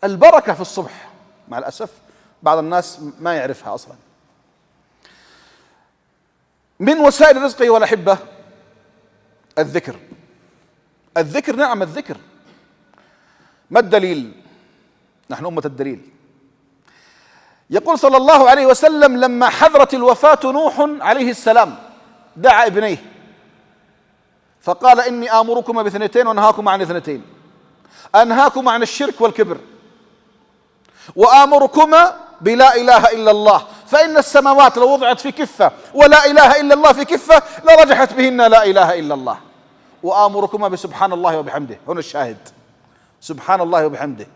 البركة في الصبح، مع الأسف بعض الناس ما يعرفها أصلا. من وسائل الرزق أيها الأحبة الذكر. الذكر، نعم الذكر. ما الدليل؟ نحن أمة الدليل. يقول صلى الله عليه وسلم: لما حضرت الوفاة نوح عليه السلام دعا ابنيه فقال: إني آمركما باثنتين وأنهاكما عن اثنتين، أنهاكما عن الشرك والكبر، وآمركما بلا إله إلا الله، فإن السماوات لو وضعت في كفة ولا إله إلا الله في كفة لرجحت بهن لا إله إلا الله، وآمركما بسبحان الله وبحمده. هنا الشاهد، سبحان الله وبحمده.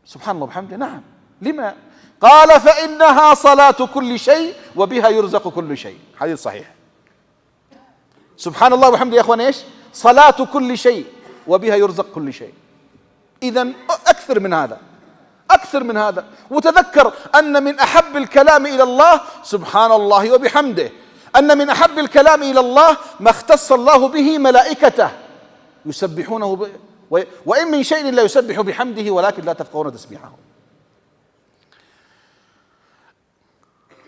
سبحان الله وبحمده، نعم. لما؟ قال: فإنها صلاة كل شيء وبها يرزق كل شيء. حديث صحيح. سبحان الله وبحمده يا أخوان إيش؟ صلاة كل شيء وبها يرزق كل شيء. إذن أكثر من هذا، أكثر من هذا. وتذكر أن من أحب الكلام إلى الله سبحان الله وبحمده. أن من أحب الكلام إلى الله ما اختص الله به ملائكته يسبحونه وإن من شيء لا يسبح بحمده ولكن لا تفقهون تسبيحه.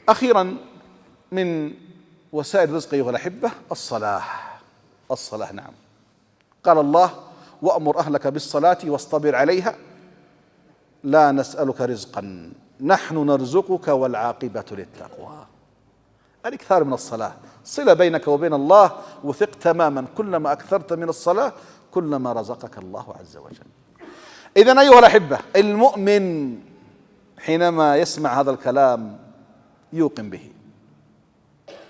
أخيرا من وسائل الرزق أيها الأحبة الصلاة. نعم، قال الله: وأمر أهلك بالصلاة واصطبر عليها لا نسألك رزقا نحن نرزقك والعاقبة للتقوى. الإكثار من الصلاة صلة بينك وبين الله، وثق تماما كلما أكثرت من الصلاة كلما رزقك الله عز وجل. إذن أيها الأحبة، المؤمن حينما يسمع هذا الكلام يوقن به.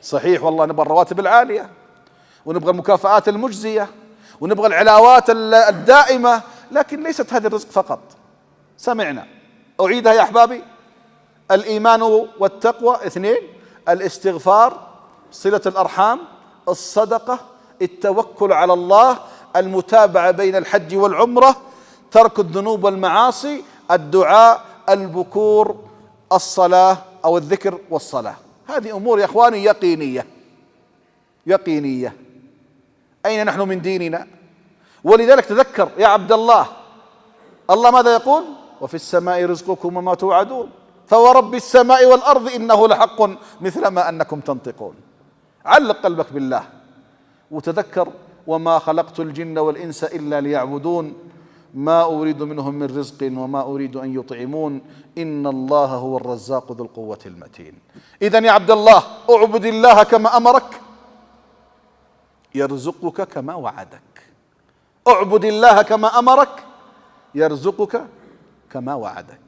صحيح والله نبغى الرواتب العالية، ونبغى المكافآت المجزية، ونبغى العلاوات الدائمة، لكن ليست هذه الرزق فقط. سمعنا، أعيدها يا أحبابي: الإيمان والتقوى 2، الاستغفار، صلة الأرحام، الصدقة، التوكل على الله، المتابعة بين الحج والعمرة، ترك الذنوب والمعاصي، الدعاء، البكور، الصلاة أو الذكر والصلاة. هذه أمور يا إخواني يقينية. أين نحن من ديننا؟ ولذلك تذكر يا عبد الله، الله ماذا يقول؟ وفي السماء رزقكم وما توعدون فورب السماء والأرض إنه لحق مثل ما أنكم تنطقون. علق قلبك بالله وتذكر: وما خلقت الجن والإنس إلا ليعبدون ما أريد منهم من رزق وما أريد أن يطعمون إن الله هو الرزاق ذو القوة المتين. إذن يا عبد الله، اعبد الله كما أمرك يرزقك كما وعدك. اعبد الله كما أمرك يرزقك كما وعدك.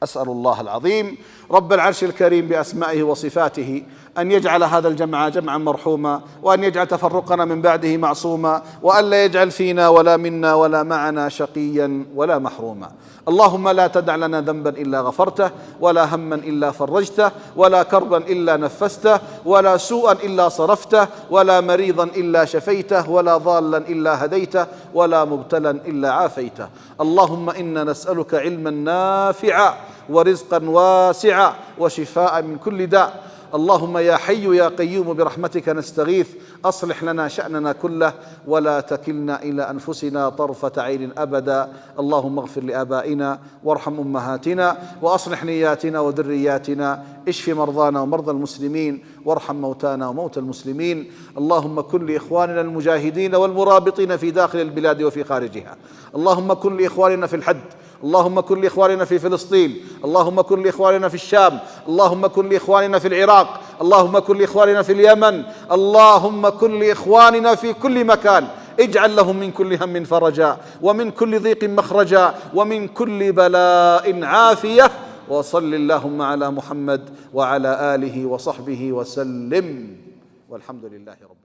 أسأل الله العظيم رب العرش الكريم بأسمائه وصفاته أن يجعل هذا الجمع جمعا مرحوما، وأن يجعل تفرقنا من بعده معصوما، وأن لا يجعل فينا ولا منا ولا معنا شقيا ولا محروما. اللهم لا تدع لنا ذنبا إلا غفرته، ولا هما إلا فرجته، ولا كربا إلا نفسته، ولا سوءا إلا صرفته، ولا مريضا إلا شفيته، ولا ضالا إلا هديته، ولا مبتلا إلا عافيته. اللهم إنا نسألك علما نافعا ورزقا واسعا وشفاء من كل داء. اللهم يا حي يا قيوم برحمتك نستغيث، أصلح لنا شأننا كله ولا تكلنا إلى أنفسنا طرفة عين أبدا. اللهم اغفر لآبائنا وارحم أمهاتنا وأصلح نياتنا وذرياتنا، اشف مرضانا ومرضى المسلمين، وارحم موتانا وموتى المسلمين. اللهم كن لإخواننا المجاهدين والمرابطين في داخل البلاد وفي خارجها. اللهم كن لإخواننا في الحد، اللهم كن لإخواننا في فلسطين، اللهم كن لإخواننا في الشام، اللهم كن لإخواننا في العراق، اللهم كن لإخواننا في اليمن، اللهم كن لإخواننا في كل مكان. اجعل لهم من كل هم فرجا، ومن كل ضيق مخرجا، ومن كل بلاء عافية. وصل اللهم على محمد وعلى آله وصحبه وسلم، والحمد لله رب العالمين.